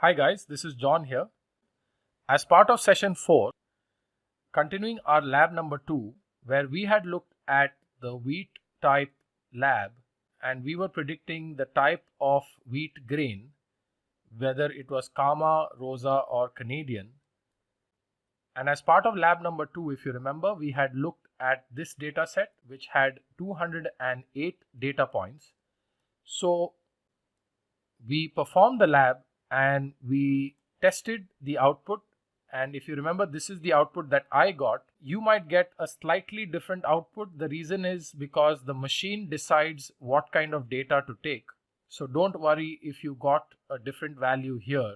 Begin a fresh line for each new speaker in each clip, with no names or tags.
Hi guys, this is John here. As part of session 4, continuing our lab number 2, where we had looked at the wheat type lab and we were predicting the type of wheat grain, whether it was Kama, Rosa or Canadian. And as part of lab number 2, if you remember, we had looked at this data set which had 208 data points. So we performed the lab and we tested the output, and if you remember, this is the output that I got. You might get a slightly different output. The reason is because the machine decides what kind of data to take. So don't worry if you got a different value here.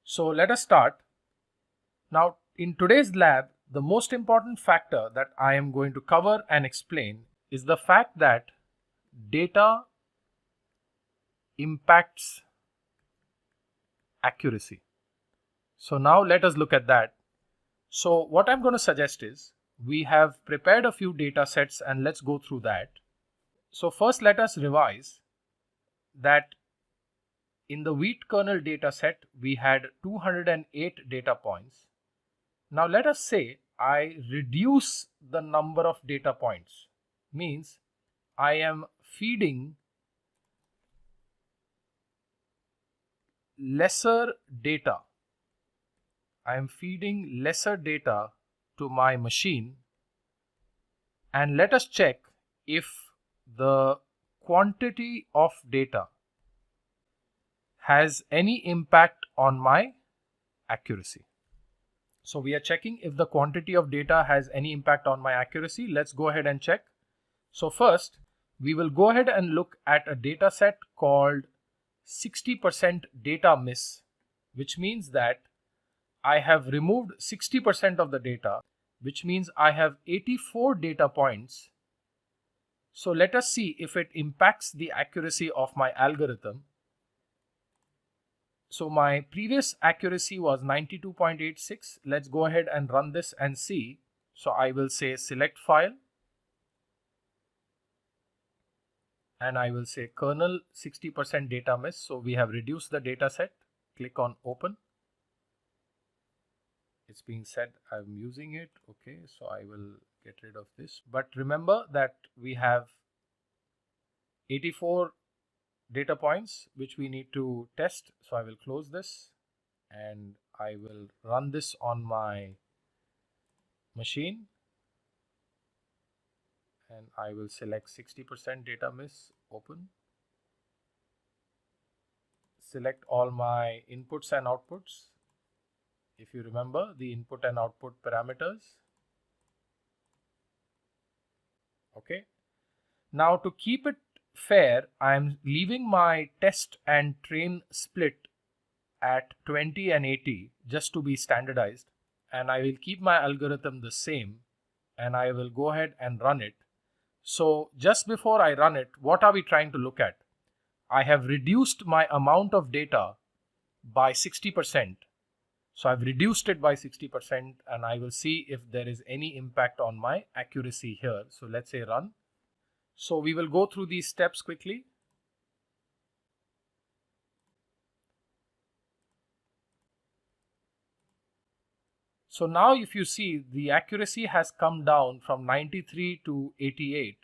So let us start. Now in today's lab, the most important factor that I am going to cover and explain is the fact that data impacts accuracy. So now let us look at that. So what I'm going to suggest is we have prepared a few data sets and let's go through that. So first let us revise that in the wheat kernel data set we had 208 data points. Now let us say I reduce the number of data points, means I am feeding lesser data. I am feeding lesser data to my machine, and let us check if the quantity of data has any impact on my accuracy. So we are checking if the quantity of data has any impact on my accuracy. Let's go ahead and check. So first we will go ahead and look at a data set called 60% data miss, which means that I have removed 60% of the data, which means I have 84 data points. So let us see if it impacts the accuracy of my algorithm. So my previous accuracy was 92.86. Let's go ahead and run this and see. So I will say select file, and I will say kernel 60% data miss. So we have reduced the data set. Click on open. It's being said I'm using it. Okay, so I will get rid of this. But remember that we have 84 data points which we need to test. So I will close this and I will run this on my machine. And I will select 60% data miss, open. Select all my inputs and outputs. If you remember the input and output parameters. Okay. Now to keep it fair, I am leaving my test and train split at 20 and 80 just to be standardized, and I will keep my algorithm the same and I will go ahead and run it. So just before I run it, what are we trying to look at? I have reduced my amount of data by 60%. So I've reduced it by 60% and I will see if there is any impact on my accuracy here. So let's say run. So we will go through these steps quickly. So now if you see, the accuracy has come down from 93 to 88.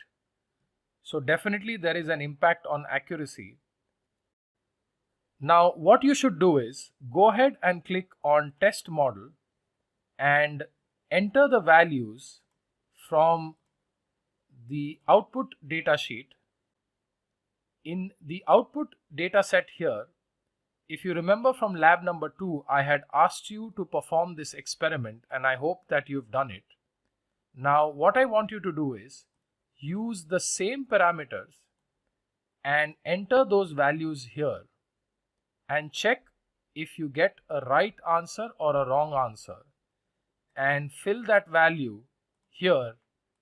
So definitely there is an impact on accuracy. Now what you should do is go ahead and click on test model and enter the values from the output data sheet. In the output data set here, if you remember from lab number 2, I had asked you to perform this experiment and I hope that you've done it. Now what I want you to do is use the same parameters and enter those values here and check if you get a right answer or a wrong answer and fill that value here.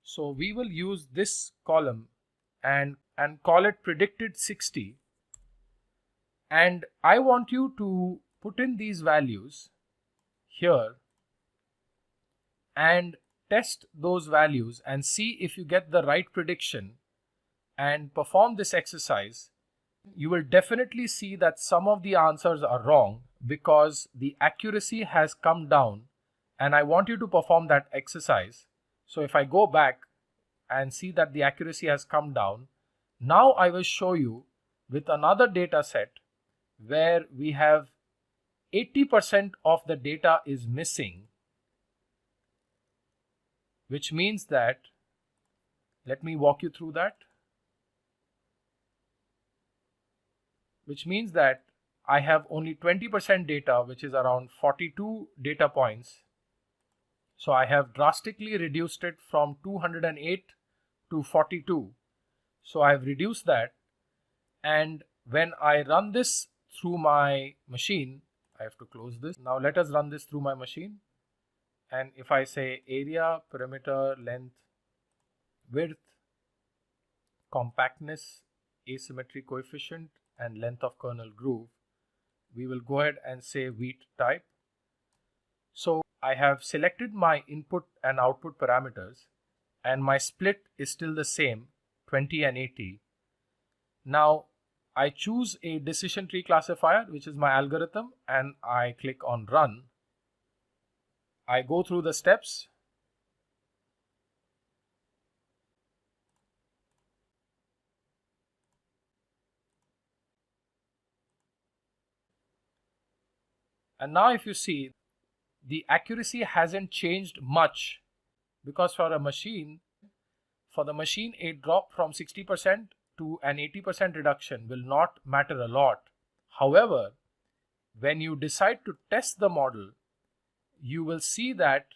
So we will use this column and call it predicted 60, and I want you to put in these values here and test those values and see if you get the right prediction and perform this exercise. You will definitely see that some of the answers are wrong because the accuracy has come down and I want you to perform that exercise. So if I go back and see that the accuracy has come down, now I will show you with another data set where we have 80% of the data is missing, which means that, let me walk you through that, which means that I have only 20% data, which is around 42 data points. So I have drastically reduced it from 208 to 42. So I've reduced that, and when I run this through my machine, I have to close this. Now let us run this through my machine. And if I say area, perimeter, length, width, compactness, asymmetry coefficient, and length of kernel groove, we will go ahead and say wheat type. So I have selected my input and output parameters, and my split is still the same, 20 and 80. Now I choose a decision tree classifier, which is my algorithm, and I click on run. I go through the steps. And now if you see, the accuracy hasn't changed much, because for the machine, a drop from 60% to an 80% reduction will not matter a lot. However, when you decide to test the model, you will see that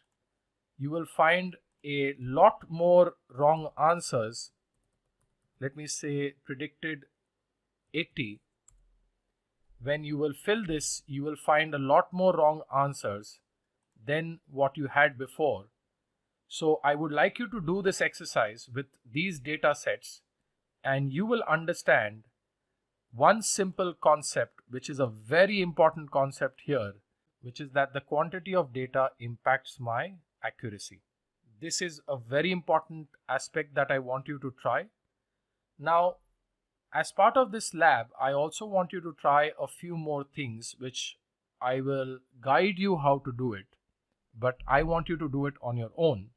you will find a lot more wrong answers. Let me say predicted 80. When you will fill this, you will find a lot more wrong answers than what you had before. So I would like you to do this exercise with these data sets, and you will understand one simple concept, which is a very important concept here, which is that the quantity of data impacts my accuracy. This is a very important aspect that I want you to try. Now, as part of this lab, I also want you to try a few more things, which I will guide you how to do it, but I want you to do it on your own.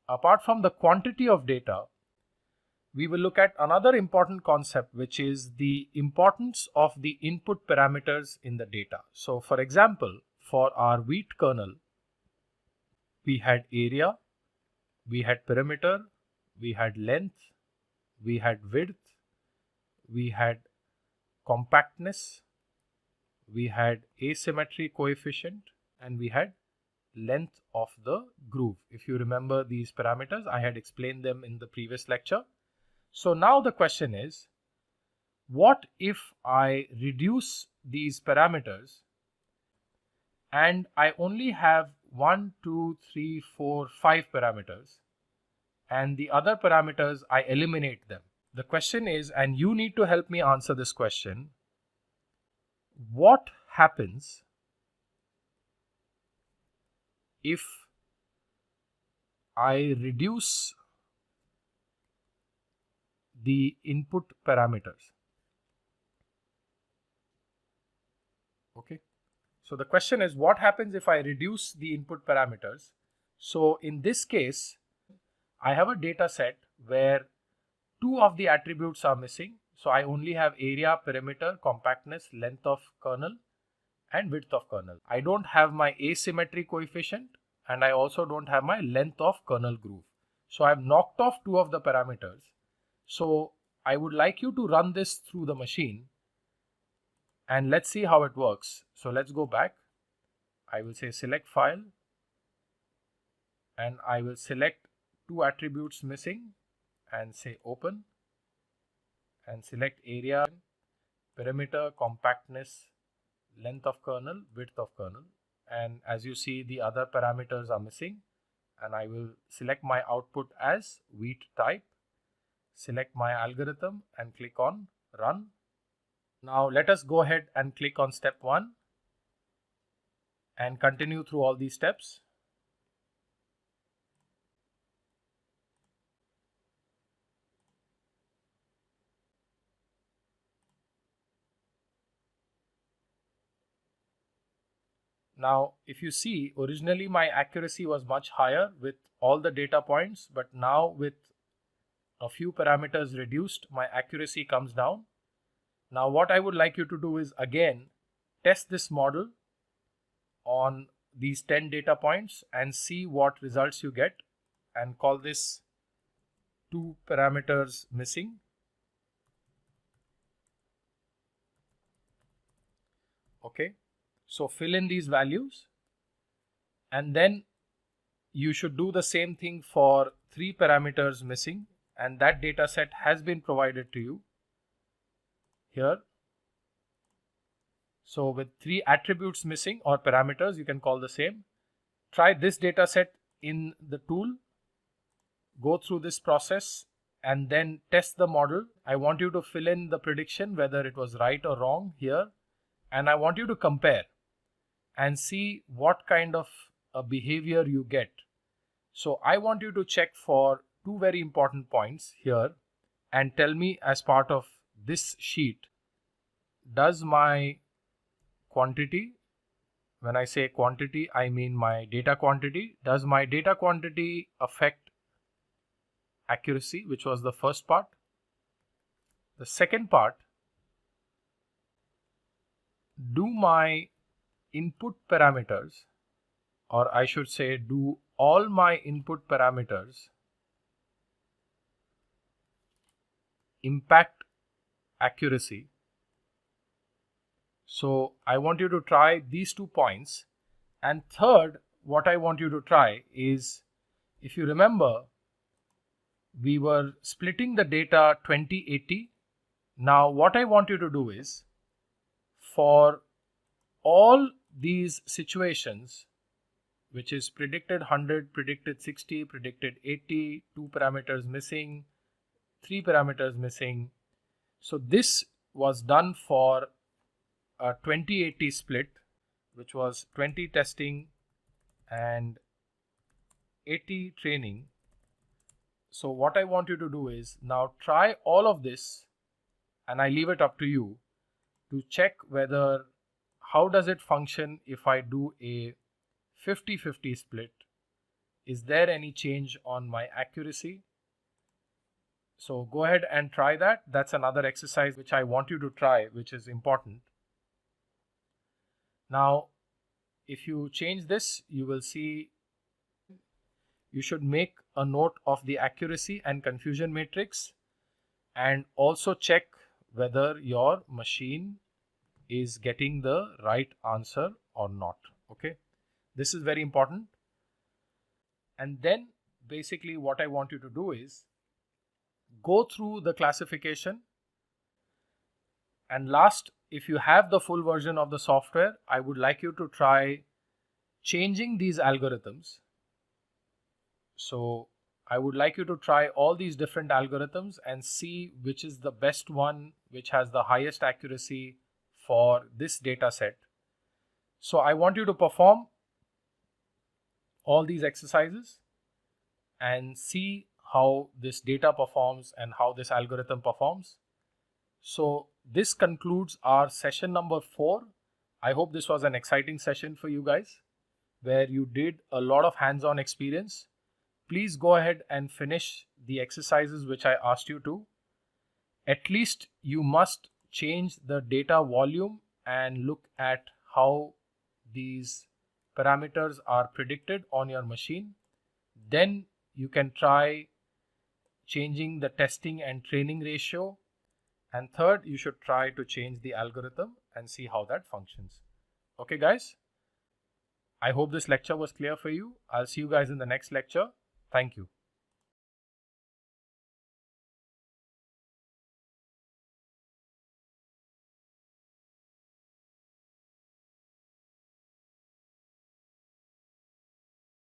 Apart from the quantity of data, we will look at another important concept, which is the importance of the input parameters in the data. So for example, for our wheat kernel, we had area, we had perimeter, we had length, we had width, we had compactness, we had asymmetry coefficient, and we had length of the groove. If you remember these parameters, I had explained them in the previous lecture. So now the question is, what if I reduce these parameters and I only have 1, 2, 3, 4, 5 parameters, and the other parameters I eliminate them? The question is, and you need to help me answer this question, what happens if I reduce the input parameters? Okay. So the question is, what happens if I reduce the input parameters? So in this case, I have a data set where 2 of the attributes are missing. So I only have area, perimeter, compactness, length of kernel, and width of kernel. I don't have my asymmetry coefficient, and I also don't have my length of kernel groove. So I've knocked off 2 of the parameters. So I would like you to run this through the machine, and let's see how it works. So let's go back. I will say select file, and I will select 2 attributes missing and say open, and select area, perimeter, compactness, length of kernel, width of kernel. And as you see, the other parameters are missing, and I will select my output as wheat type, select my algorithm, and click on run. Now let us go ahead and click on step 1 and continue through all these steps. Now, if you see, originally my accuracy was much higher with all the data points, but now with a few parameters reduced, my accuracy comes down. Now, what I would like you to do is again test this model on these 10 data points and see what results you get, and call this 2 parameters missing. Okay, so fill in these values, and then you should do the same thing for 3 parameters missing, and that data set has been provided to you here. So with 3 attributes missing or parameters, you can call the same. Try this data set in the tool, go through this process and then test the model. I want you to fill in the prediction whether it was right or wrong here, and I want you to compare and see what kind of a behavior you get. So I want you to check for 2 very important points here and tell me as part of this sheet, does my quantity, when I say quantity, I mean my data quantity, does my data quantity affect accuracy, which was the first part. The second part, do my input parameters, or I should say do all my input parameters impact accuracy? So I want you to try these 2 points. And third, what I want you to try is, if you remember, we were splitting the data 20/80. Now what I want you to do is, for all these situations, which is predicted 100, predicted 60, predicted 80, 2 parameters missing, 3 parameters missing. So this was done for a 20/80 split, which was 20 testing and 80 training. So what I want you to do is now try all of this, and I leave it up to you to check whether, how does it function if I do a 50/50 split? Is there any change on my accuracy? So go ahead and try that. That's another exercise which I want you to try, which is important. Now, if you change this, you will see you should make a note of the accuracy and confusion matrix, and also check whether your machine is getting the right answer or not. Okay, this is very important. And then basically what I want you to do is go through the classification, and last, if you have the full version of the software, I would like you to try changing these algorithms. So I would like you to try all these different algorithms and see which is the best one, which has the highest accuracy for this data set. So I want you to perform all these exercises and see how this data performs and how this algorithm performs. So this concludes our session number 4. I hope this was an exciting session for you guys, where you did a lot of hands-on experience. Please go ahead and finish the exercises which I asked you to. At least you must change the data volume and look at how these parameters are predicted on your machine. Then you can try changing the testing and training ratio. And third, you should try to change the algorithm and see how that functions. Okay, guys? I hope this lecture was clear for you. I'll see you guys in the next lecture. Thank you.